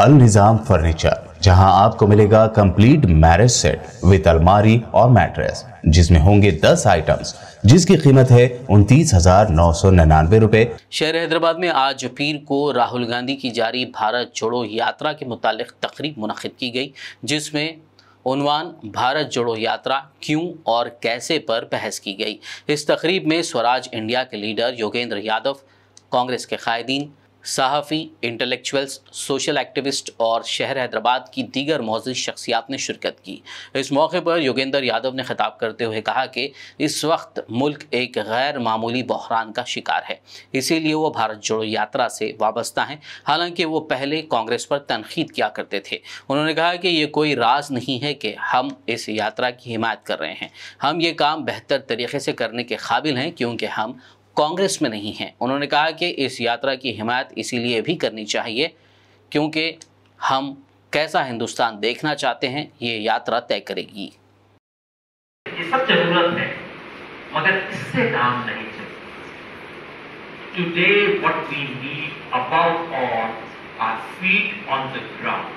अल Nizam furniture, जहां आपको मिलेगा कंप्लीट मैरिज सेट विद अलमारी और मैट्रेस, जिसमें होंगे 10 आइटम्स, जिसकी कीमत है 29,999 रुपए। शहर हैदराबाद में आज पीर को राहुल गांधी की जारी भारत जोड़ो यात्रा के मुतालिक तकरीब मुनक्किद की गई, जिसमें उन्वान भारत जोड़ो यात्रा क्यों और कैसे पर बहस की गई। इस तकरीब में स्वराज इंडिया के लीडर योगेंद्र यादव, कांग्रेस के कायदीन, सहाफ़ी, इंटेलेक्चुअल्स, सोशल एक्टिविस्ट और शहर हैदराबाद की दीगर मौजूद शख्सियात ने शिरकत की। इस मौके पर योगेंद्र यादव ने खिताब करते हुए कहा कि इस वक्त मुल्क एक गैर मामूली बहरान का शिकार है, इसीलिए वो भारत जोड़ो यात्रा से वाबस्ता हैं। हालांकि वो पहले कांग्रेस पर तनकीद किया करते थे। उन्होंने कहा कि ये कोई राज नहीं है कि हम इस यात्रा की हिमायत कर रहे हैं। हम ये काम बेहतर तरीके से करने के काबिल हैं क्योंकि हम कांग्रेस में नहीं हैं। उन्होंने कहा कि इस यात्रा की हिमायत इसीलिए भी करनी चाहिए क्योंकि हम कैसा हिंदुस्तान देखना चाहते हैं, ये यात्रा तय करेगी। ये सब जरूरत है, मगर इससे काम नहीं चलेगा। Today what we need about all are feet on the ground.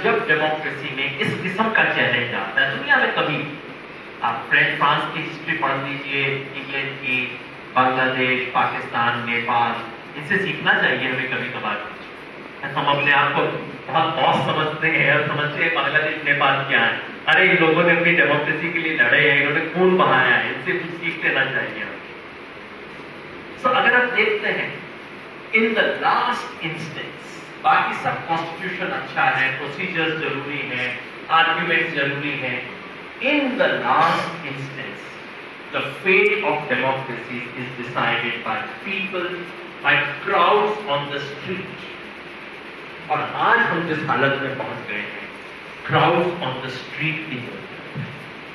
जब डेमोक्रेसी में इस किस्म का चैलेंज आता है, दुनिया में कभी आप फ्रांस की हिस्ट्री पढ़ लीजिए, इंग्लैंड की, बांग्लादेश, पाकिस्तान, नेपाल, इनसे सीखना चाहिए हमें कभी कभार। हम अपने आप को बहुत बॉस समझते हैं और समझते हैं बांग्लादेश, नेपाल क्या है। अरे इन लोगों ने अपनी डेमोक्रेसी के लिए लड़े हैं, इन्होंने खून बहाया है, इनसे कुछ सीख लेना चाहिए। तो अगर आप देखते हैं इन द लास्ट इंस्टेंस, बाकी सब कॉन्स्टिट्यूशन अच्छा है, प्रोसीजर्स जरूरी है, आर्ग्यूमेंट जरूरी है। In the last instance, the fate of democracy is decided by people, by crowds on the street. और आज हम जिस हालत में पहुंच गए हैं, crowds on the street की,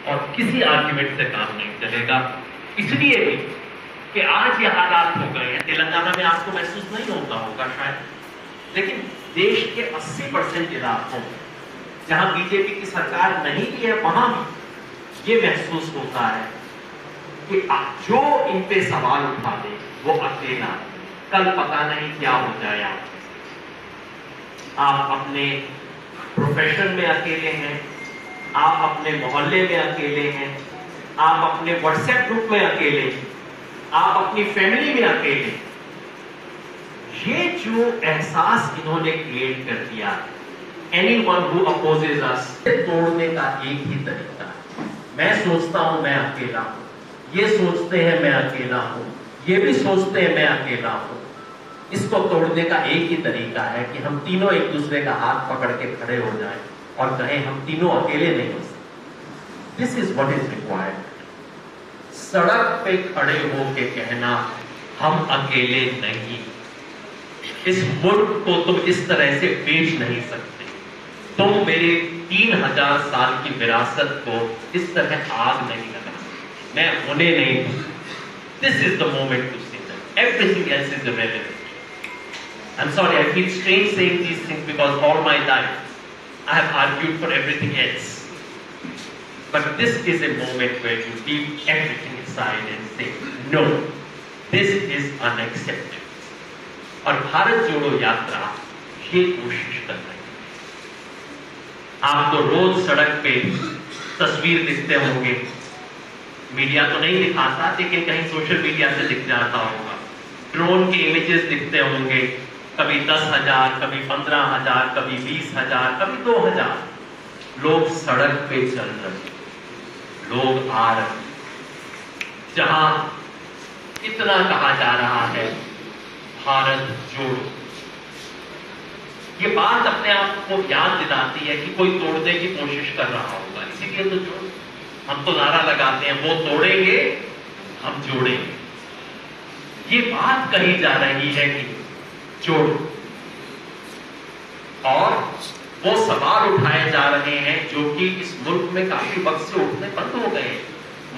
और किसी आर्ग्यूमेंट से काम नहीं चलेगा। इसलिए भी कि आज ये हालात हो गए हैं। तेलंगाना में आपको महसूस नहीं होता होगा शायद, लेकिन देश के 80% इलाकों में जहां बीजेपी की सरकार नहीं है, वहां भी ये महसूस होता है कि जो इन पे सवाल उठा दे वो अकेला, कल पता नहीं क्या हो जाए। आप अपने प्रोफेशन में अकेले हैं, आप अपने मोहल्ले में अकेले हैं, आप अपने व्हाट्सएप ग्रुप में अकेले, आप अपनी फैमिली में अकेले। ये जो एहसास इन्होंने क्रिएट कर दिया, Anyone who opposes us, तोड़ने का एक ही तरीका है। मैं सोचता हूं मैं अकेला हूं, ये सोचते हैं मैं अकेला हूं, ये भी सोचते हैं मैं अकेला हूं। इसको तोड़ने का एक ही तरीका है कि हम तीनों एक दूसरे का हाथ पकड़ के खड़े हो जाएं और कहें हम तीनों अकेले नहीं हो सकते। This is what is required. सड़क पे खड़े होके कहना हम अकेले नहीं, इस मुल्क को तुम इस तरह से बेच नहीं सकते, तुम मेरे 3000 साल की विरासत को इस तरह आग नहीं लगा, मैं होने नहीं दूं। This is the moment to say that. Everything else is irrelevant. I am sorry, I feel strange saying these things because all my life I have argued for everything else, but this is a moment where you leave everything aside and say no, this is unacceptable। और भारत जोड़ो यात्रा ये कोशिश कर रही है। आप तो रोज सड़क पे तस्वीर दिखते होंगे, मीडिया तो नहीं दिखाता लेकिन कहीं सोशल मीडिया से दिख जाता होगा। ड्रोन के इमेजेस दिखते होंगे, कभी 10,000, कभी 15,000, कभी 20,000, कभी 2,000 लोग सड़क पे चल रहे, लोग आ रहे, जहां इतना कहा जा रहा है भारत जोड़ो। ये बात अपने आप को याद दिलाती है कि कोई तोड़ने की कोशिश कर रहा होगा, इसीलिए तो जोड़ो। हम तो नारा लगाते हैं वो तोड़ेंगे हम जोड़ेंगे। ये बात कही जा रही है कि जोड़ो, और वो सवाल उठाए जा रहे हैं जो कि इस मुल्क में काफी वक्त से उठने बंद हो गए।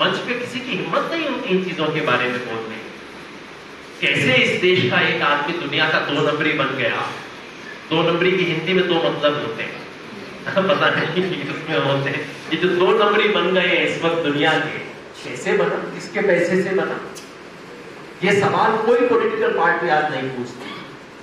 मंच पे किसी की हिम्मत नहीं होती इन चीजों के बारे में बोलने। कैसे इस देश का एक आदमी दुनिया का 2 नंबरी बन गया। 2 नंबरी की हिंदी में 2 मतलब होते हैं, पता नहीं इसमें होते हैं। ये जो 2 नंबरी बन गए हैं इस वक्त दुनिया के, कैसे बना, किसके पैसे से बना, ये सवाल कोई पॉलिटिकल पार्टी आज नहीं पूछती।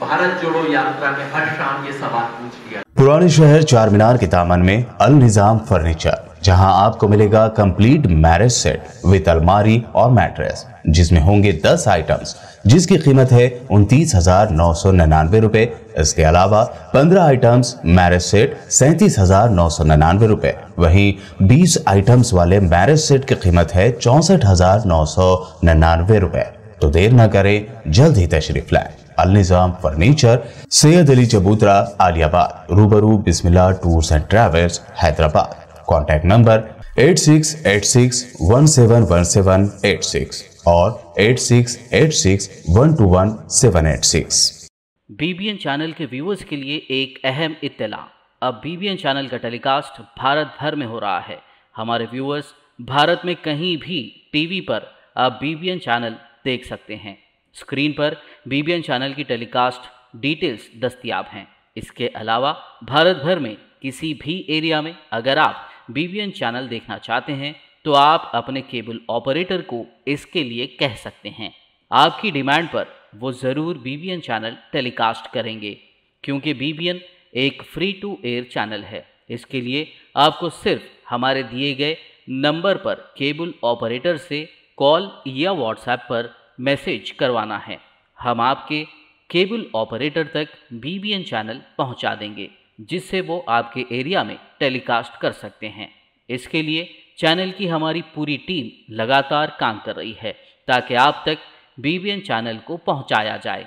भारत जोड़ो यात्रा में हर शाम ये सवाल पूछ लिया। पुराने शहर चार मीनार के दामन में अल निजाम फर्नीचर, जहां आपको मिलेगा कंप्लीट मैरिज सेट विद अलमारी और मैट्रेस, जिसमें होंगे 10 आइटम्स, जिसकी कीमत है 29,999 रुपए। इसके अलावा 15 आइटम्स मैरिज सेट 37,999 रुपए। वहीं 20 आइटम्स वाले मैरिज सेट की कीमत है 64,999 रुपए। तो देर न करें, जल्द ही तशरीफ लाएं। अल निजाम फर्नीचर, सैयद अली चबूतरा, आलियाबाद, रूबरू Bismillah tours and travels, Hyderabad. Contact number 8686171786 और 8686121786। BBN चैनल के व्यूअर्स के लिए एक अहम इत्तला। अब BBN चैनल का टेलीकास्ट भारत भर में हो रहा है। हमारे व्यूअर्स भारत में कहीं भी टीवी पर अब BBN चैनल देख सकते हैं। स्क्रीन पर BBN चैनल की टेलीकास्ट डिटेल्स दस्तयाब हैं। इसके अलावा भारत भर में किसी भी एरिया में अगर आप BBN चैनल देखना चाहते हैं तो आप अपने केबल ऑपरेटर को इसके लिए कह सकते हैं। आपकी डिमांड पर वो ज़रूर BBN चैनल टेलीकास्ट करेंगे, क्योंकि BBN एक फ्री टू एयर चैनल है। इसके लिए आपको सिर्फ हमारे दिए गए नंबर पर केबल ऑपरेटर से कॉल या व्हाट्सएप पर मैसेज करवाना है। हम आपके केबल ऑपरेटर तक BBN चैनल पहुंचा देंगे, जिससे वो आपके एरिया में टेलीकास्ट कर सकते हैं। इसके लिए चैनल की हमारी पूरी टीम लगातार काम कर रही है ताकि आप तक BBN चैनल को पहुंचाया जाए।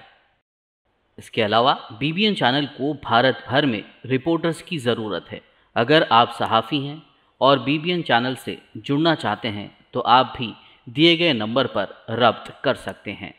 इसके अलावा BBN चैनल को भारत भर में रिपोर्टर्स की ज़रूरत है। अगर आप सहाफ़ी हैं और BBN चैनल से जुड़ना चाहते हैं तो आप भी दिए गए नंबर पर रब्त कर सकते हैं।